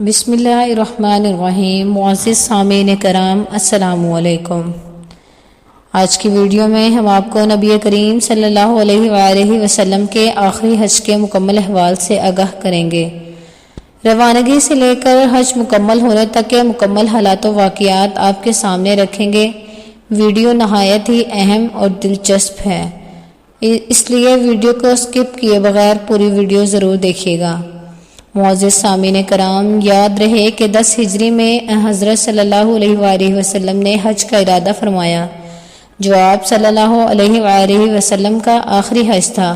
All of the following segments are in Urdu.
بسم اللہ الرحمن الرحیم۔ معزز سامعین کرام، السلام علیکم۔ آج کی ویڈیو میں ہم آپ کو نبی کریم صلی اللہ علیہ وآلہ وسلم کے آخری حج کے مکمل احوال سے آگاہ کریں گے۔ روانگی سے لے کر حج مکمل ہونے تک کے مکمل حالات و واقعات آپ کے سامنے رکھیں گے۔ ویڈیو نہایت ہی اہم اور دلچسپ ہے، اس لیے ویڈیو کو سکپ کیے بغیر پوری ویڈیو ضرور دیکھیے گا۔ معزز سامعین کرام، یاد رہے کہ 10 ہجری میں حضرت صلی اللہ علیہ وآلہ وسلم نے حج کا ارادہ فرمایا، جو آپ صلی اللہ علیہ وآلہ وسلم کا آخری حج تھا،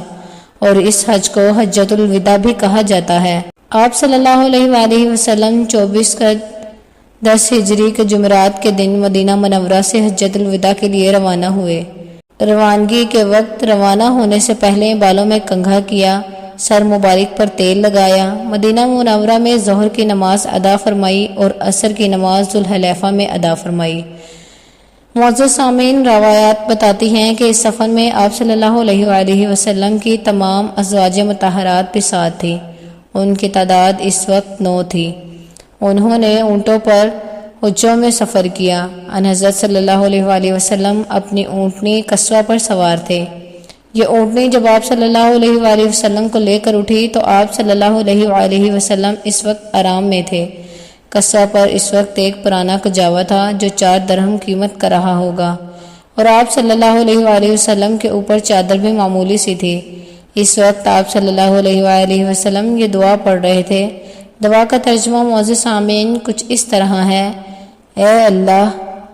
اور اس حج کو حجۃ الوداع بھی کہا جاتا ہے۔ آپ صلی اللہ علیہ وآلہ وسلم 24/10 ہجری کے جمعرات کے دن مدینہ منورہ سے حجۃ الوداع کے لیے روانہ ہوئے۔ روانگی کے وقت روانہ ہونے سے پہلے بالوں میں کنگھا کیا، سر مبارک پر تیل لگایا، مدینہ منورہ میں ظہر کی نماز ادا فرمائی اور عصر کی نماز ذوالحلیفہ میں ادا فرمائی۔ معزز سامعین، روایات بتاتی ہیں کہ اس سفر میں آپ صلی اللہ علیہ وآلہ وسلم کی تمام ازواج مطہرات بھی ساتھ تھیں۔ ان کی تعداد اس وقت 9 تھی۔ انہوں نے اونٹوں پر حجوں میں سفر کیا۔ ان حضرت صلی اللہ علیہ وآلہ وسلم اپنی اونٹنی قصوہ پر سوار تھے۔ یہ اونٹنی جب آپ صلی اللہ علیہ وآلہ وسلم کو لے کر اٹھی تو آپ صلی اللہ علیہ وآلہ وسلم اس وقت آرام میں تھے۔ قصوہ پر اس وقت ایک پرانا کجاوا تھا جو 4 درہم قیمت کا رہا ہوگا، اور آپ صلی اللہ علیہ وآلہ وسلم کے اوپر چادر بھی معمولی سی تھی۔ اس وقت آپ صلی اللہ علیہ وآلہ وسلم یہ دعا پڑھ رہے تھے۔ دعا کا ترجمہ معزز سامعین کچھ اس طرح ہے: اے اللہ،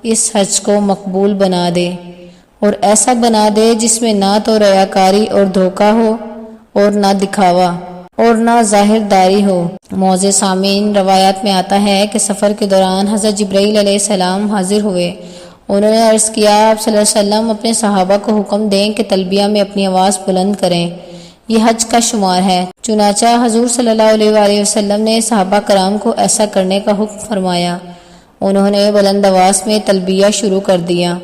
اس حج کو مقبول بنا دے، اور ایسا بنا دے جس میں نہ تو ریاکاری اور دھوکہ ہو، اور نہ دکھاوا، اور نہ ظاہر داری ہو۔ معزز سامعین، روایات میں آتا ہے کہ سفر کے دوران حضرت جبرائیل علیہ السلام حاضر ہوئے۔ انہوں نے عرض کیا، آپ صلی اللہ علیہ وسلم اپنے صحابہ کو حکم دیں کہ تلبیہ میں اپنی آواز بلند کریں، یہ حج کا شمار ہے۔ چنانچہ حضور صلی اللہ علیہ وآلہ وسلم نے صحابہ کرام کو ایسا کرنے کا حکم فرمایا۔ انہوں نے بلند آواز میں تلبیہ شروع کر دیا۔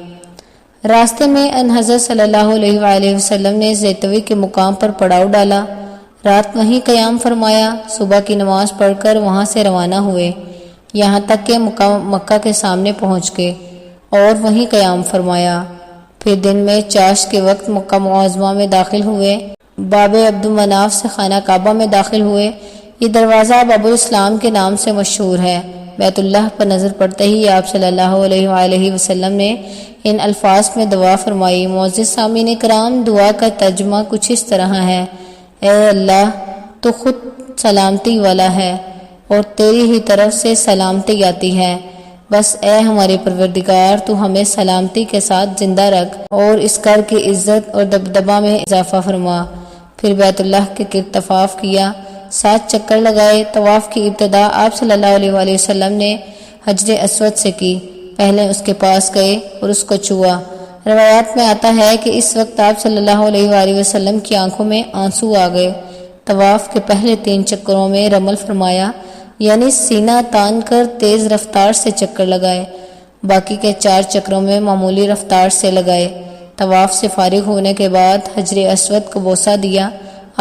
راستے میں ان حضرت صلی اللہ علیہ وآلہ وسلم نے زیتوی کے مقام پر پڑاؤ ڈالا، رات وہیں قیام فرمایا، صبح کی نماز پڑھ کر وہاں سے روانہ ہوئے، یہاں تک کہ مکہ کے سامنے پہنچ گئے اور وہیں قیام فرمایا۔ پھر دن میں چاش کے وقت مکہ معظمہ میں داخل ہوئے، باب عبد مناف سے خانہ کعبہ میں داخل ہوئے۔ یہ دروازہ باب الاسلام کے نام سے مشہور ہے۔ بیت اللہ پر نظر پڑتے ہی آپ صلی اللہ علیہ وآلہ وسلم نے ان الفاظ میں دعا فرمائی۔ معزز سامعین کرام، دعا کا ترجمہ کچھ اس طرح ہے: اے اللہ، تو خود سلامتی والا ہے اور تیری ہی طرف سے سلامتی آتی ہے، بس اے ہمارے پروردگار، تو ہمیں سلامتی کے ساتھ زندہ رکھ اور اس گھر کی عزت اور دبدبہ میں اضافہ فرما۔ پھر بیت اللہ کے گرد طواف کیا، 7 چکر لگائے۔ طواف کی ابتدا آپ صلی اللہ علیہ وآلہ وسلم نے حجر اسود سے کی، پہلے اس کے پاس گئے اور اس کو چھوا۔ روایات میں آتا ہے کہ اس وقت آپ صلی اللہ علیہ وآلہ وسلم کی آنکھوں میں آنسو آ گئے۔ طواف کے پہلے 3 چکروں میں رمل فرمایا، یعنی سینہ تان کر تیز رفتار سے چکر لگائے، باقی کے 4 چکروں میں معمولی رفتار سے لگائے۔ طواف سے فارغ ہونے کے بعد حجر اسود کو بوسہ دیا،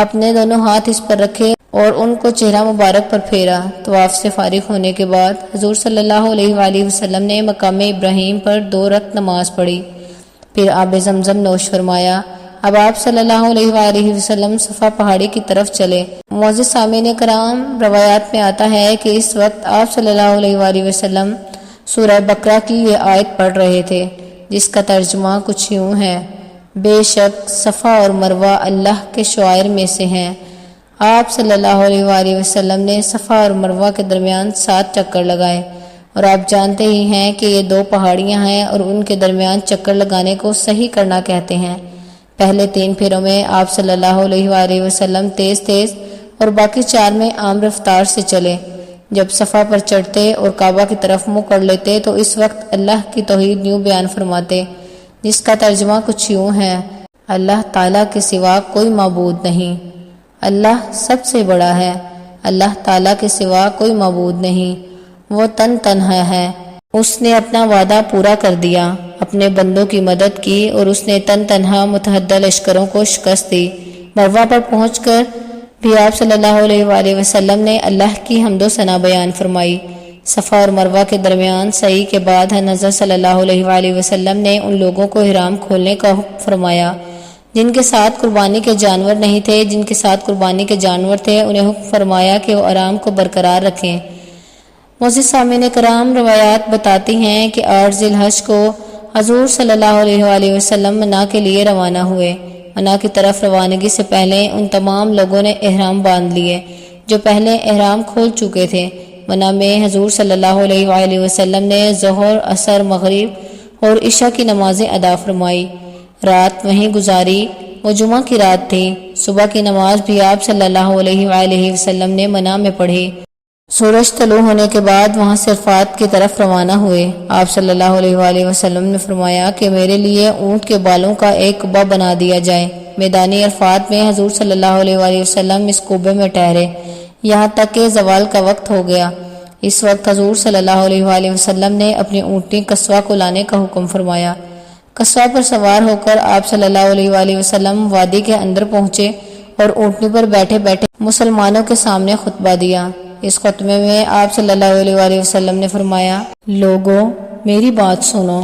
اپنے دونوں ہاتھ اس پر رکھے اور ان کو چہرہ مبارک پر پھیرا۔ طواف سے فارغ ہونے کے بعد حضور صلی اللہ علیہ وآلہ وسلم نے مقام ابراہیم پر 2 رکعت نماز پڑھی، پھر آب زمزم نوش فرمایا۔ اب آپ صلی اللہ علیہ وآلہ وسلم صفا پہاڑی کی طرف چلے۔ معزز سامعین کرام، روایات میں آتا ہے کہ اس وقت آپ صلی اللہ علیہ وآلہ وسلم سورہ بقرہ کی یہ آیت پڑھ رہے تھے، جس کا ترجمہ کچھ یوں ہے: بے شک صفا اور مروہ اللہ کے شعائر میں سے ہیں۔ آپ صلی اللہ علیہ وآلہ وسلم نے صفا اور مروہ کے درمیان 7 چکر لگائے، اور آپ جانتے ہی ہیں کہ یہ 2 پہاڑیاں ہیں اور ان کے درمیان چکر لگانے کو صحیح کرنا کہتے ہیں۔ پہلے 3 پھیروں میں آپ صلی اللہ علیہ وآلہ وسلم تیز تیز اور باقی 4 میں عام رفتار سے چلے۔ جب صفا پر چڑھتے اور کعبہ کی طرف منہ کر لیتے تو اس وقت اللہ کی توحید یوں بیان فرماتے، جس کا ترجمہ کچھ یوں ہے: اللہ تعالیٰ کے سوا کوئی معبود نہیں، اللہ سب سے بڑا ہے، اللہ تعالیٰ کے سوا کوئی معبود نہیں، وہ تنہا ہے، اس نے اپنا وعدہ پورا کر دیا، اپنے بندوں کی مدد کی اور اس نے تنہا متحدہ لشکروں کو شکست دی۔ مروہ پر پہنچ کر بھی آپ صلی اللہ علیہ وآلہ وسلم نے اللہ کی حمد و ثنا بیان فرمائی۔ صفا اور مروہ کے درمیان سعی کے بعد نظر صلی اللہ علیہ وآلہ وسلم نے ان لوگوں کو احرام کھولنے کا حکم فرمایا جن کے ساتھ قربانی کے جانور نہیں تھے۔ جن کے ساتھ قربانی کے جانور تھے انہیں حکم فرمایا کہ وہ احرام کو برقرار رکھیں۔ معزز سامعین کرام، روایات بتاتی ہیں کہ 8 ذی الحج کو حضور صلی اللہ علیہ وآلہ وسلم منا کے لیے روانہ ہوئے۔ منا کی طرف روانگی سے پہلے ان تمام لوگوں نے احرام باندھ لیے جو پہلے احرام کھول چکے تھے۔ منا میں حضور صلی اللہ علیہ وآلہ وسلم نے ظہر، عصر، مغرب اور عشاء کی نمازیں ادا فرمائی۔ رات وہیں گزاری، وہ جمعہ کی رات تھی۔ صبح کی نماز بھی آپ صلی اللہ علیہ وآلہ وسلم نے منا میں پڑھی۔ سورج طلوع ہونے کے بعد وہاں سے عرفات کی طرف روانہ ہوئے۔ آپ صلی اللہ علیہ وآلہ وسلم نے فرمایا کہ میرے لیے اونٹ کے بالوں کا ایک قبہ بنا دیا جائے۔ میدان عرفات میں حضور صلی اللہ علیہ وآلہ وسلم اس قبے میں ٹھہرے یہاں تک کہ زوال کا وقت ہو گیا۔ اس وقت حضور صلی اللہ علیہ وآلہ وسلم نے اپنی اونٹنی قصوہ کو لانے کا حکم فرمایا۔ قصوہ پر سوار ہو کر آپ صلی اللہ علیہ وآلہ وسلم وادی کے اندر پہنچے اور اونٹنی پر بیٹھے بیٹھے مسلمانوں کے سامنے خطبہ دیا۔ اس خطبے میں آپ صلی اللہ علیہ وآلہ وسلم نے فرمایا، لوگوں میری بات سنو،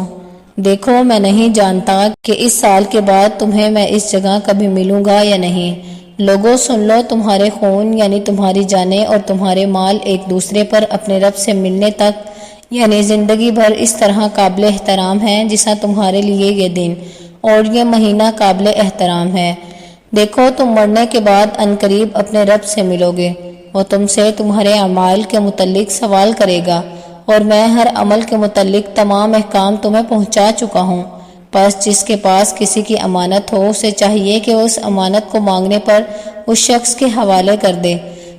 دیکھو میں نہیں جانتا کہ اس سال کے بعد تمہیں میں اس جگہ کبھی ملوں گا یا نہیں۔ لوگوں سن لو، تمہارے خون یعنی تمہاری جانیں اور تمہارے مال ایک دوسرے پر اپنے رب سے ملنے تک یعنی زندگی بھر اس طرح قابل احترام ہے جیسا تمہارے لیے یہ دن اور یہ مہینہ قابل احترام ہے۔ دیکھو تم مرنے کے بعد عنقریب اپنے رب سے ملو گے، وہ تم سے تمہارے اعمال کے متعلق سوال کرے گا اور میں ہر عمل کے متعلق تمام احکام تمہیں پہنچا چکا ہوں۔ پس جس کے پاس کسی کی امانت ہو اسے چاہیے کہ وہ اس امانت کو مانگنے پر اس شخص کے حوالے کر دے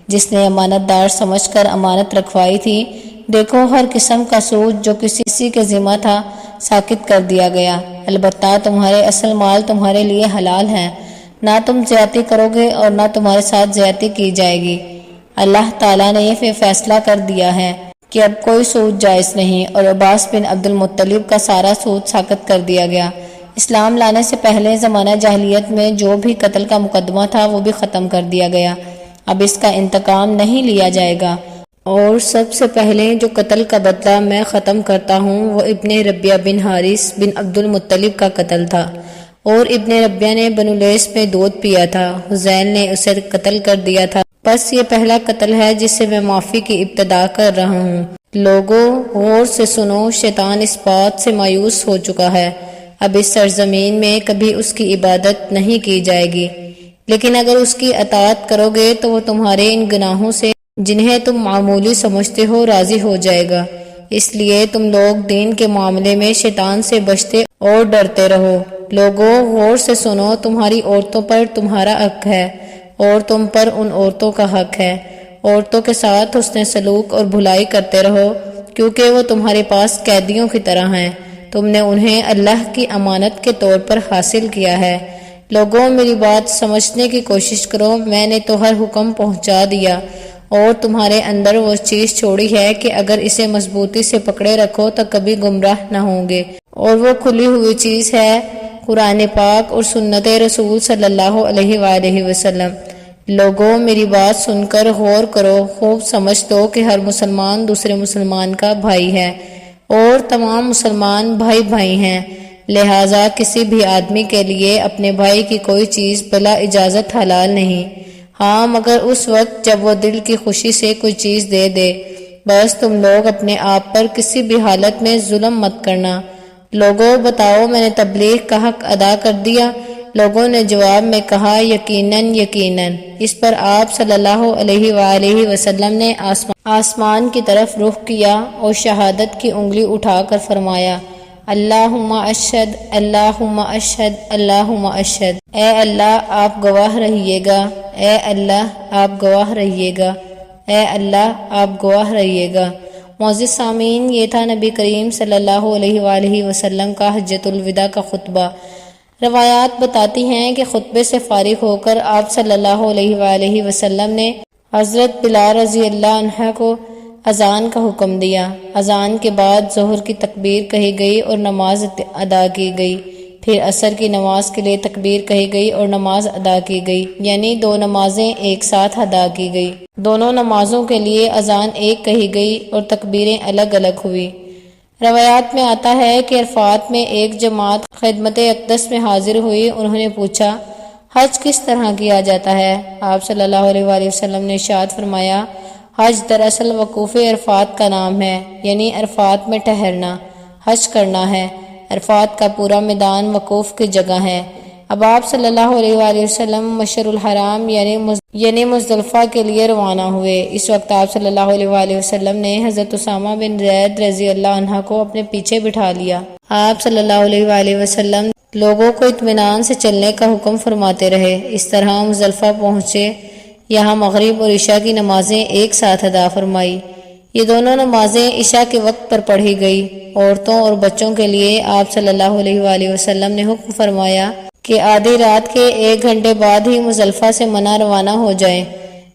جس نے امانت دار سمجھ کر امانت رکھوائی تھی۔ دیکھو ہر قسم کا سود جو کسی کے ذمہ تھا ساقط کر دیا گیا، البتہ تمہارے اصل مال تمہارے لیے حلال ہیں، نہ تم زیادتی کرو گے اور نہ تمہارے ساتھ زیادتی کی جائے گی۔ اللہ تعالیٰ نے یہ فیصلہ کر دیا ہے کہ اب کوئی سود جائز نہیں، اور عباس بن عبد المطلب کا سارا سود ساقط کر دیا گیا۔ اسلام لانے سے پہلے زمانہ جاہلیت میں جو بھی قتل کا مقدمہ تھا وہ بھی ختم کر دیا گیا، اب اس کا انتقام نہیں لیا جائے گا، اور سب سے پہلے جو قتل کا بدلہ میں ختم کرتا ہوں وہ ابن ربیہ بن حارث بن عبد المطلب کا قتل تھا، اور ابن ربیہ نے بنو لیث میں دودھ پیا تھا، حذیل نے اسے قتل کر دیا تھا، بس یہ پہلا قتل ہے جس سے میں معافی کی ابتدا کر رہا ہوں۔ لوگوں غور سے سنو، شیطان اس بات سے مایوس ہو چکا ہے، اب اس سرزمین میں کبھی اس کی عبادت نہیں کی جائے گی، لیکن اگر اس کی اطاعت کرو گے تو وہ تمہارے ان گناہوں سے جنہیں تم معمولی سمجھتے ہو راضی ہو جائے گا۔ اس لیے تم لوگ دین کے معاملے میں شیطان سے بچتے اور ڈرتے رہو۔ لوگوں غور سے سنو، تمہاری عورتوں پر تمہارا حق ہے اور تم پر ان عورتوں کا حق ہے۔ عورتوں کے ساتھ حسن سلوک اور بھلائی کرتے رہو کیونکہ وہ تمہارے پاس قیدیوں کی طرح ہیں، تم نے انہیں اللہ کی امانت کے طور پر حاصل کیا ہے۔ لوگوں میری بات سمجھنے کی کوشش کرو، میں نے تو ہر حکم پہنچا دیا اور تمہارے اندر وہ چیز چھوڑی ہے کہ اگر اسے مضبوطی سے پکڑے رکھو تو کبھی گمراہ نہ ہوں گے، اور وہ کھلی ہوئی چیز ہے قرآن پاک اور سنت رسول صلی اللہ علیہ وآلہ وسلم۔ لوگوں میری بات سن کر غور کرو، خوب سمجھ دو کہ ہر مسلمان دوسرے مسلمان کا بھائی ہے اور تمام مسلمان بھائی بھائی ہیں، لہٰذا کسی بھی آدمی کے لیے اپنے بھائی کی کوئی چیز بلا اجازت حلال نہیں، ہاں مگر اس وقت جب وہ دل کی خوشی سے کوئی چیز دے دے۔ بس تم لوگ اپنے آپ پر کسی بھی حالت میں ظلم مت کرنا۔ لوگوں بتاؤ میں نے تبلیغ کا حق ادا کر دیا؟ لوگوں نے جواب میں کہا یقیناً یقیناً۔ اس پر آپ صلی اللہ علیہ وآلہ وسلم نے آسمان کی طرف رخ کیا اور شہادت کی انگلی اٹھا کر فرمایا، اللہم اشہد اللہم اشہد اللہم اشہد۔ اے اللہ آپ گواہ رہیے گا، اے اللہ آپ گواہ رہیے گا، اے اللہ آپ گواہ رہیے گا۔ معزز سامعین، یہ تھا نبی کریم صلی اللہ علیہ وآلہ وسلم کا حجۃ الوداع کا خطبہ۔ روایات بتاتی ہیں کہ خطبے سے فارغ ہو کر آپ صلی اللہ علیہ وآلہ وسلم نے حضرت بلال رضی اللہ عنہ کو اذان کا حکم دیا۔ اذان کے بعد ظہر کی تکبیر کہی گئی اور نماز ادا کی گئی۔ پھر عصر کی نماز کے لیے تکبیر کہی گئی اور نماز ادا کی گئی، یعنی دو نمازیں ایک ساتھ ادا کی گئی۔ دونوں نمازوں کے لیے اذان ایک کہی گئی اور تکبیریں الگ الگ ہوئی۔ روایات میں آتا ہے کہ عرفات میں ایک جماعت خدمت اقدس میں حاضر ہوئی۔ انہوں نے پوچھا، حج کس طرح کیا جاتا ہے؟ آپ صلی اللہ علیہ وآلہ وسلم نے ارشاد فرمایا، حج دراصل وقوف عرفات کا نام ہے، یعنی عرفات میں ٹھہرنا، حج کرنا ہے۔ عرفات کا پورا میدان وقوف کی جگہ ہے۔ اب آپ صلی اللہ علیہ وآلہ وسلم مشعر الحرام یعنی مزدلفہ کے لیے روانہ ہوئے۔ اس وقت آپ صلی اللہ علیہ وآلہ وسلم نے حضرت اسامہ بن زید رضی اللہ عنہ کو اپنے پیچھے بٹھا لیا۔ آپ صلی اللہ علیہ وآلہ وسلم لوگوں کو اطمینان سے چلنے کا حکم فرماتے رہے۔ اس طرح مزدلفہ پہنچے، یہاں مغرب اور عشاء کی نمازیں ایک ساتھ ادا فرمائی۔ یہ دونوں نمازیں عشاء کے وقت پر پڑھی گئی۔ عورتوں اور بچوں کے لیے آپ صلی اللہ علیہ وآلہ وسلم نے حکم فرمایا کہ آدھی رات کے 1 گھنٹے بعد ہی مزدلفہ سے منع روانہ ہو جائیں،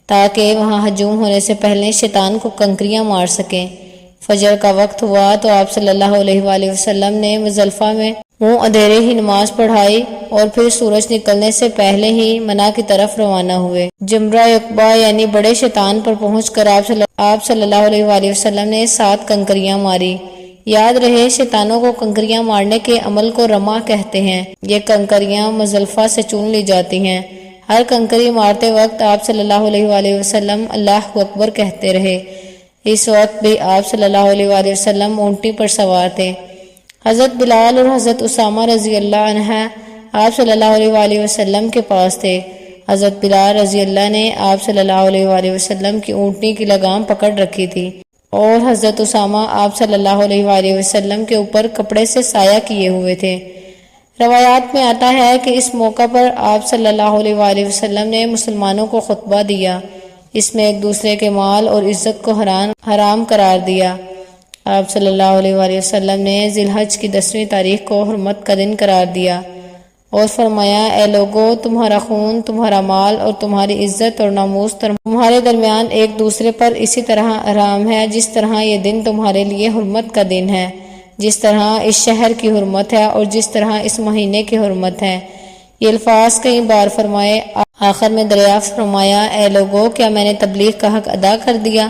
تاکہ وہاں ہجوم ہونے سے پہلے شیطان کو کنکریاں مار سکیں۔ فجر کا وقت ہوا تو آپ صلی اللہ علیہ وآلہ وسلم نے مزدلفہ میں منہ اندھیرے ہی نماز پڑھائی اور پھر سورج نکلنے سے پہلے ہی منع کی طرف روانہ ہوئے۔ جمرہ عقبہ یعنی بڑے شیطان پر پہنچ کر آپ صلی اللہ علیہ وآلہ وسلم نے 7 کنکریاں ماری۔ یاد رہے، شیطانوں کو کنکریاں مارنے کے عمل کو رمہ کہتے ہیں۔ یہ کنکریاں مزدلفہ سے چون لی جاتی ہیں۔ ہر کنکری مارتے وقت آپ صلی اللہ علیہ وآلہ وسلم اللہ اکبر کہتے رہے۔ اس وقت بھی آپ صلی اللہ علیہ وآلہ وسلم اونٹی پر سوار تھے۔ حضرت بلال اور حضرت اسامہ رضی اللہ عنہ آپ صلی اللہ علیہ وآلہ وسلم کے پاس تھے۔ حضرت بلال رضی اللہ نے آپ صلی اللہ علیہ وآلہ وسلم کی اونٹنی کی لگام پکڑ رکھی تھی اور حضرت اسامہ آپ صلی اللہ علیہ وآلہ وسلم کے اوپر کپڑے سے سایہ کیے ہوئے تھے۔ روایات میں آتا ہے کہ اس موقع پر آپ صلی اللہ علیہ وآلہ وسلم نے مسلمانوں کو خطبہ دیا۔ اس میں ایک دوسرے کے مال اور عزت کو حرام قرار دیا۔ آپ صلی اللہ علیہ وآلہ وسلم نے ذی الحج کی 10ویں تاریخ کو حرمت کا دن قرار دیا اور فرمایا، اے لوگو، تمہارا خون، تمہارا مال اور تمہاری عزت اور ناموس تمہارے درمیان ایک دوسرے پر اسی طرح حرام ہے جس طرح یہ دن تمہارے لیے حرمت کا دن ہے، جس طرح اس شہر کی حرمت ہے اور جس طرح اس مہینے کی حرمت ہے۔ یہ الفاظ کئی بار فرمائے، آخر میں دریافت فرمایا، اے لوگو، کیا میں نے تبلیغ کا حق ادا کر دیا؟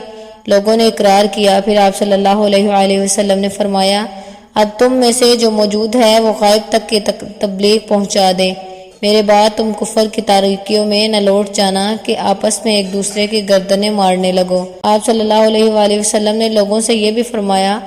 لوگوں نے اقرار کیا۔ پھر آپ صلی اللہ علیہ وآلہ وسلم نے فرمایا، اب تم میں سے جو موجود ہے وہ غائب تک کی تبلیغ پہنچا دے۔ میرے بعد تم کفر کی تاریکیوں میں نہ لوٹ جانا کہ آپس میں ایک دوسرے کی گردنیں مارنے لگو۔ آپ صلی اللہ علیہ وآلہ وسلم نے لوگوں سے یہ بھی فرمایا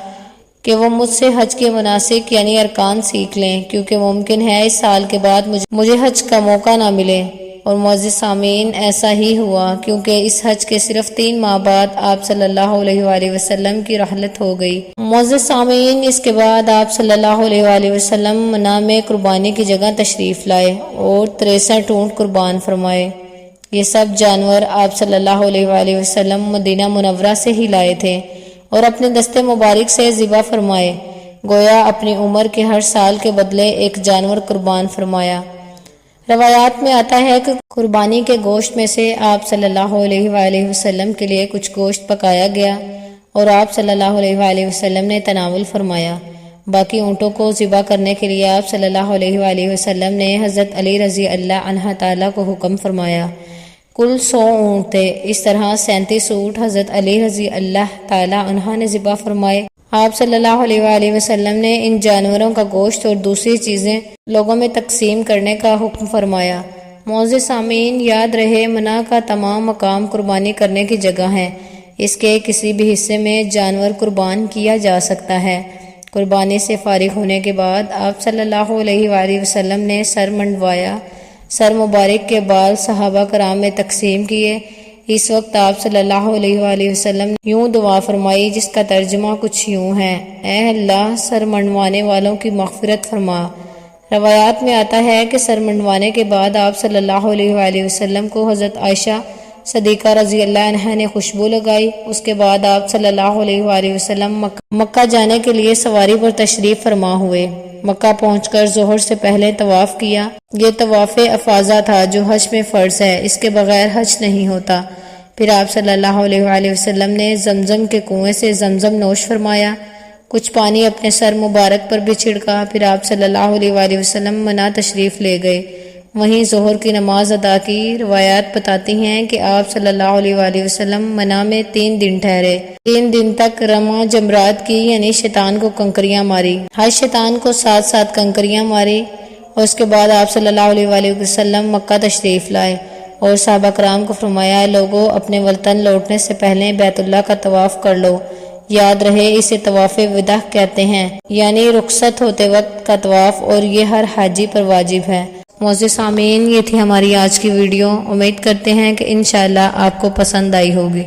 کہ وہ مجھ سے حج کے مناسک یعنی ارکان سیکھ لیں، کیونکہ ممکن ہے اس سال کے بعد مجھے حج کا موقع نہ ملے۔ اور معزز سامعین، ایسا ہی ہوا، کیونکہ اس حج کے صرف 3 ماہ بعد آپ صلی اللہ علیہ وآلہ وسلم کی رحلت ہو گئی۔ معزز سامعین، اس کے بعد آپ صلی اللہ علیہ وآلہ وسلم منی میں قربانی کی جگہ تشریف لائے اور 63 اونٹ قربان فرمائے۔ یہ سب جانور آپ صلی اللہ علیہ وآلہ وسلم مدینہ منورہ سے ہی لائے تھے اور اپنے دستے مبارک سے ذبح فرمائے، گویا اپنی عمر کے ہر سال کے بدلے ایک جانور قربان فرمایا۔ روایات میں آتا ہے کہ قربانی کے گوشت میں سے آپ صلی اللہ علیہ وآلہ وسلم کے لیے کچھ گوشت پکایا گیا اور آپ صلی اللہ علیہ وآلہ وسلم نے تناول فرمایا۔ باقی اونٹوں کو ذبح کرنے کے لیے آپ صلی اللہ علیہ وآلہ وسلم نے حضرت علی رضی اللہ عنہ تعالیٰ کو حکم فرمایا۔ کل 100 اونٹ تھے۔ اس طرح 37 اونٹ حضرت علی رضی اللہ تعالیٰ عنہ نے ذبح فرمائے۔ آپ صلی اللہ علیہ وآلہ وسلم نے ان جانوروں کا گوشت اور دوسری چیزیں لوگوں میں تقسیم کرنے کا حکم فرمایا۔ معزز سامعین، یاد رہے، منی کا تمام مقام قربانی کرنے کی جگہ ہے۔ اس کے کسی بھی حصے میں جانور قربان کیا جا سکتا ہے۔ قربانی سے فارغ ہونے کے بعد آپ صلی اللہ علیہ وآلہ وسلم نے سر منڈوایا۔ سر مبارک کے بال صحابہ کرام میں تقسیم کیے۔ اس وقت آپ صلی اللہ علیہ وآلہ وسلم نے یوں دعا فرمائی جس کا ترجمہ کچھ یوں ہے، اے اللہ، سر منڈوانے والوں کی مغفرت فرما۔ روایات میں آتا ہے کہ سر منڈوانے کے بعد آپ صلی اللہ علیہ وآلہ وسلم کو حضرت عائشہ صدیقہ رضی اللہ عنہا نے خوشبو لگائی۔ اس کے بعد آپ صلی اللہ علیہ وآلہ وسلم مکہ جانے کے لیے سواری پر تشریف فرما ہوئے۔ مکہ پہنچ کر ظہر سے پہلے طواف کیا۔ یہ طواف افاضہ تھا جو حج میں فرض ہے، اس کے بغیر حج نہیں ہوتا۔ پھر آپ صلی اللہ علیہ وآلہ وسلم نے زمزم کے کنویں سے زمزم نوش فرمایا۔ کچھ پانی اپنے سر مبارک پر بھی چھڑکا، پھر آپ صلی اللہ علیہ وآلہ وسلم منا تشریف لے گئے۔ وہیں ظہر کی نماز ادا کی۔ روایات بتاتی ہیں کہ آپ صلی اللہ علیہ وآلہ وسلم منا میں 3 دن ٹھہرے۔ 3 دن تک رمہ جمرات کی، یعنی شیطان کو کنکریاں ماری۔ ہر شیطان کو 7 کنکریاں ماری، اور اس کے بعد آپ صلی اللہ علیہ وآلہ وسلم مکہ تشریف لائے اور صحابہ کرام کو فرمایا، لوگوں اپنے وطن لوٹنے سے پہلے بیت اللہ کا طواف کر لو۔ یاد رہے اسے طواف وداع کہتے ہیں، یعنی رخصت ہوتے وقت کا طواف، اور یہ ہر حاجی پر واجب ہے۔ معزز سامعین، یہ تھی ہماری آج کی ویڈیو۔ امید کرتے ہیں کہ انشاءاللہ آپ کو پسند آئی ہوگی۔